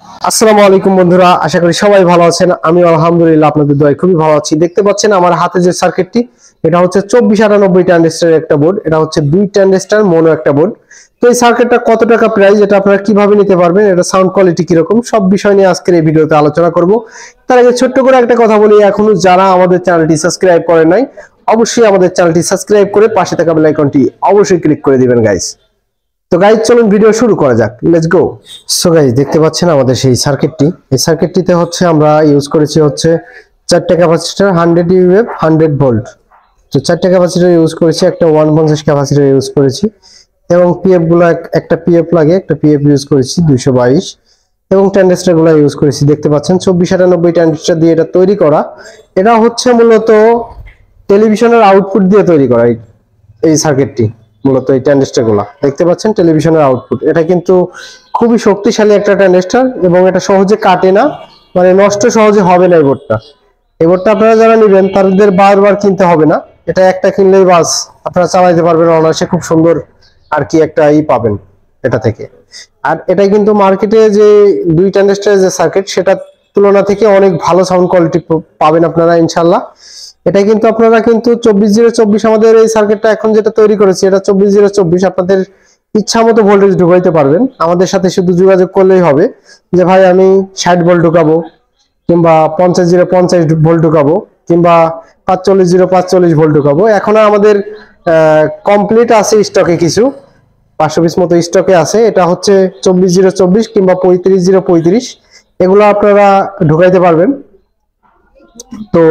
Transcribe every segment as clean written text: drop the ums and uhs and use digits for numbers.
আসসালামু আলাইকুম বন্ধুরা, আশা করি সবাই ভালো আছেন। আমি আলহামদুলিল্লাহ আপনাদের দোয়ায় খুবই ভালো আছি। দেখতে পাচ্ছেন আমার হাতে যে সার্কিটটি, এটা হচ্ছে 2498 ট্রানজিস্টরের একটা বোর্ড। এটা হচ্ছে 2 ট্রানজিস্টর মোনো একটা বোর্ড। তো এই সার্কিটটা কত টাকা প্রাইস, এটা আপনারা কিভাবে নিতে পারবেন, এটা সাউন্ড কোয়ালিটি কিরকম, সব বিষয় নিয়ে আজকের এই ভিডিওতে আলোচনা করব। তার আগে ছোট্ট করে একটা কথা বলি, এখনো যারা আমাদের চ্যানেলটি সাবস্ক্রাইব করেন নাই, অবশ্যই আমাদের চ্যানেলটি সাবস্ক্রাইব করে পাশে থাকা বেল আইকনটি অবশ্যই ক্লিক করে দিবেন গাইস। তো গাইজ চলুন ভিডিও শুরু করা যাক, লেটস গো। সো গাইজ দেখতে পাচ্ছেন আমাদের সেই সার্কিটটি, এই সার্কিটটিতে হচ্ছে আমরা ইউজ করেছি হচ্ছে 4টা ক্যাপাসিটর 100 ইউএফ 100 ভোল্ট। তো 4টা ক্যাপাসিটর ইউজ করেছি, একটা 150 ক্যাপাসিটর ইউজ করেছি, এবং পিএফ গুলো একটা পিএফ লাগে, একটা পিএফ ইউজ করেছি 222, এবং ট্রানজিস্টর গুলো ইউজ করেছি। দেখতে পাচ্ছেন 2498 ট্রানজিস্টর দিয়ে এটা তৈরি করা। এটা হচ্ছে মূলত টেলিভিশনের আউটপুট দিয়ে তৈরি করা এই সার্কিটটি। মূলত এই ট্রানজিস্টর গুলা দেখতে পাচ্ছেন টেলিভিশনের আউটপুট। এটা কিন্তু খুবই শক্তিশালী একটা ট্রানজিস্টর, এবং এটা সহজে কাটে না, মানে নষ্ট সহজে হবে না। এই বোর্ডটা আপনারা যারা নেবেন তাদের বারবার কিনতে হবে না, এটা একটা কিনলেই বাস আপনারা চালাইতে পারবেন অনায়াসে, খুব সুন্দর আর কি একটা পাবেন এটা থেকে। আর এটা কিন্তু মার্কেটে যে 2 ট্রানজিস্টরের যে সার্কিট, সেটা তুলনা থেকে অনেক ভালো সাউন্ড কোয়ালিটি পাবেন আপনারা ইনশাল্লাহ। এটা কিন্তু আপনারা কিন্তু 24024 আমাদের এই সার্কিটটা এখন যেটা তৈরি করেছি, এটা 24024 আপনাদের ইচ্ছা মতো ভোল্টেজ ঢুকাইতে পারবেন। আমাদের সাথে শুধু যোগাযোগ করলেই হবে যে ভাই আমি 60 ভোল্ট ঢুকাবো, কিংবা 50 ভোল্ট ঢুকাবো, কিংবা 45 ভোল্ট ঢুকাবো। এখন আমাদের কমপ্লিট আছে স্টকে, কিছু 500 পিস মতো স্টকে আছে। এটা হচ্ছে 24024 কিংবা 35035, এগুলো আপনারা ঢুকাইতে পারবেন। তো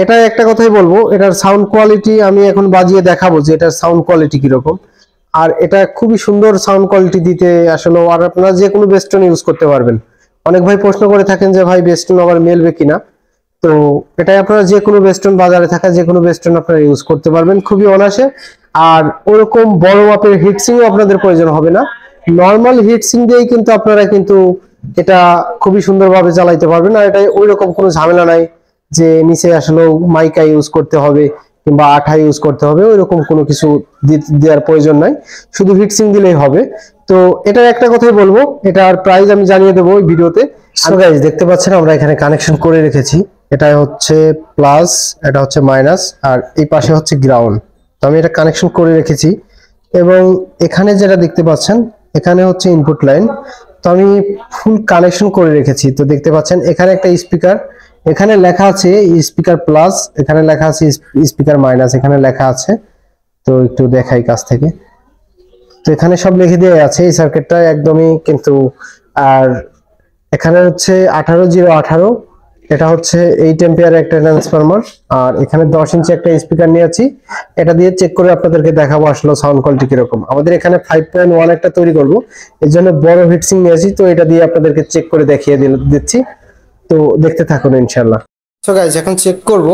এটা একটা কথাই বলবো, এটার সাউন্ড কোয়ালিটি আমি এখন বাজিয়ে দেখাবো যে এটার সাউন্ড কোয়ালিটি কিরকম। আর এটা খুবই সুন্দর সাউন্ড কোয়ালিটি দিতে আসলে। আর আপনারা যে কোনো বেস্টন ইউজ করতে পারবেন। অনেক ভাই প্রশ্ন করে থাকেন যে ভাই বেস্টন আবার মেলবে কিনা, তো এটাই আপনারা যে কোনো বেস্টন, বাজারে থাকা যে কোনো বেস্টন আপনারা ইউজ করতে পারবেন খুবই অনায়াসে। আর ওরকম বড় মাপের হিটসিংও আপনাদের প্রয়োজন হবে না, নর্মাল হিটসিং দিয়েই কিন্তু আপনারা কিন্তু এটা খুবই সুন্দরভাবে চালাইতে পারবেন। আর এটা ওইরকম কোনো ঝামেলা নাই যে নিচে আসলে মাইকা ইউজ করতে হবে কিংবা আঠা ইউজ করতে হবে, ওইরকম কোনো কিছু দেওয়ার প্রয়োজন নাই, শুধু হিটসিং দিলেই হবে। তো এটার একটা কথাই বলবো, এটার প্রাইস আমি জানিয়ে দেবো ওই ভিডিওতে। সো গাইস দেখতে পাচ্ছেন আমরা এখানে কানেকশন করে রেখেছি, এটা হচ্ছে প্লাস, এটা হচ্ছে মাইনাস, আর এই পাশে হচ্ছে গ্রাউন্ড। তো আমি এটা কানেকশন করে রেখেছি, এবং এখানে যেটা দেখতে পাচ্ছেন এখানে হচ্ছে ইনপুট লাইন। তো আমি ফুল কানেকশন করে রেখেছি। তো দেখতে পাচ্ছেন এখানে একটা স্পিকার, এখানে লেখা আছে স্পিকার প্লাস, এখানে লেখা আছে স্পিকার মাইনাস, এখানে লেখা আছে। তো একটু দেখাই কাছ থেকে। তো এখানে সব লিখে দেওয়া আছে এই সার্কিটটা একদমই কিন্তু। আর এখানে হচ্ছে 18018, এটা হচ্ছে 8 এম্পিয়ার একটা ট্রান্সফরমার। আর এখানে 10 ইঞ্চি একটা স্পিকার নিয়েছি, এটা দিয়ে চেক করে আপনাদেরকে দেখাবো আসলে সাউন্ড কোয়ালিটি কিরকম। আমাদের এখানে 5.1 একটা তৈরি করব, এর জন্য বড় হিটসিং নিয়েছি। তো এটা দিয়ে আপনাদেরকে চেক করে দেখিয়ে দিচ্ছি, তো দেখতে থাকুন ইনশাআল্লাহ। সো গাইস এখন চেক করব,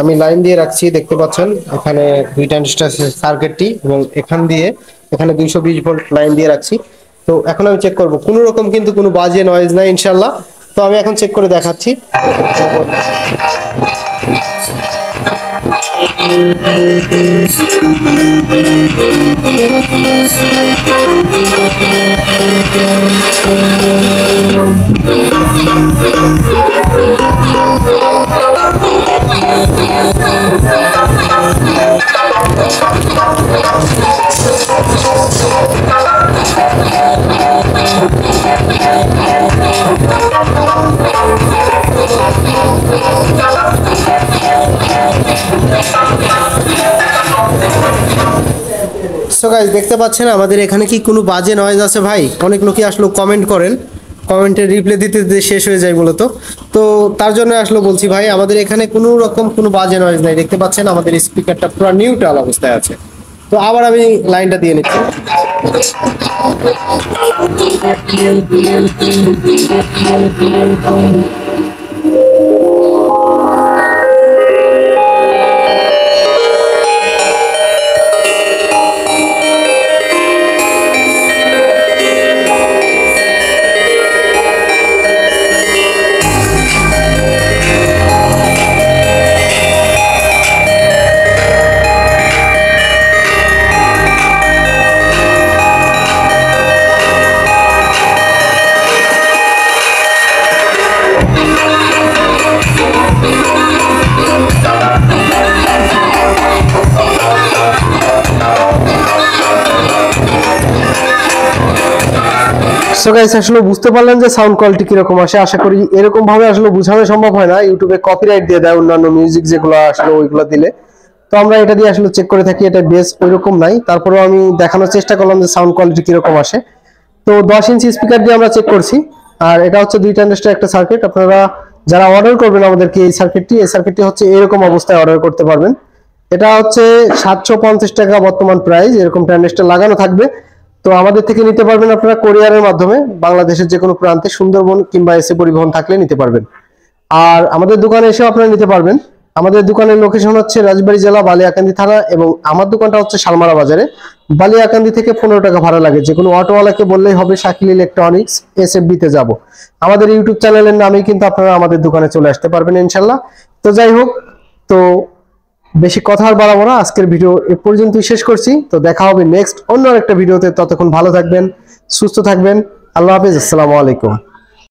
আমি লাইন দিয়ে রাখছি। দেখতে পাচ্ছেন এখানে 2 ট্রানজিস্টর সার্কিটটি, এবং এখানে 220 ভোল্ট লাইন দিয়ে রাখছি। তো এখন আমি চেক করব, কোনো রকম কিন্তু কোনো বাজে নয়েজ নাই ইনশাআল্লাহ। তো আমি এখন চেক করে দেখাচ্ছি। সো গাইস দেখতে পাচ্ছেন আমাদের এখানে কি কোনো বাজে নয়েজ আছে ভাই? অনেক লোকই আসলে কমেন্ট করেন, কমেন্টের রিপ্লাই দিতে দিতে শেষ হয়ে যায় মূলত। তো তার জন্য আসলে বলছি ভাই, আমাদের এখানে কোনো রকম কোনো বাজে নয়েজ নাই। দেখতে পাচ্ছেন আমাদের স্পিকারটা পুরো নিউট্রাল অবস্থায় আছে। তো আবার আমি লাইনটা দিয়ে নিচ্ছি। সো গাইস আসলে বুঝতে পারলেন যে সাউন্ড কোয়ালিটি কিরকম আসে। আশা করি এরকম ভাবে আসলে বোঝানো সম্ভব হয় না, ইউটিউবে কপিরাইট দিয়ে দেয় অন্যান্য মিউজিক যেগুলো আসলে ওইগুলো দিলে। তো আমরা এটা দিয়ে আসলে চেক করে থাকি, এটা বেস ওইরকম নাই, তারপরেও আমি দেখানোর চেষ্টা করলাম যে সাউন্ড কোয়ালিটি কিরকম আসে। তো 10 ইঞ্চি স্পিকার দিয়ে আমরা চেক করছি। আর এটা হচ্ছে 2 ট্রানজিস্টার একটা সার্কিট। আপনারা যারা অর্ডার করবেন আমাদেরকে এই সার্কিটটি হচ্ছে এরকম অবস্থায় অর্ডার করতে পারবেন। এটা হচ্ছে 750 টাকা বর্তমান প্রাইস, এরকম ট্রানজিস্টার লাগানো থাকবে। তো আমাদের থেকে নিতে পারবেন আপনারা কোরিয়ারের মাধ্যমে, বাংলাদেশের যে কোনো প্রান্তে সুন্দরবন কিংবা এসএ পরিবহন থাকলে নিতে পারবেন। আর আমাদের দোকানে এসেও আপনারা নিতে পারবেন। আমাদের দোকানের লোকেশন হচ্ছে রাজবাড়ী জেলা বালিয়াকান্দি থানা, এবং আমার দোকানটা হচ্ছে শালমারা বাজারে। বালিয়াকান্দি থেকে 15 টাকা ভাড়া লাগে। যে কোনো অটোওয়ালাকে বললেই হবে শাকিল ইলেকট্রনিক্স এসএফবি তে যাব। আমাদের ইউটিউব চ্যানেলের নামেই কিন্তু আপনারা আমাদের দোকানে চলে আসতে পারবেন ইনশাল্লাহ। তো যাই হোক, তো বেশি কথা আর বাড়াবো না, আজকের ভিডিও এ পর্যন্তই শেষ করছি। তো দেখা হবে নেক্সট অন্য একটা ভিডিওতে। ততক্ষণ ভালো থাকবেন, সুস্থ থাকবেন। আল্লাহ হাফেজ, আসসালামু আলাইকুম।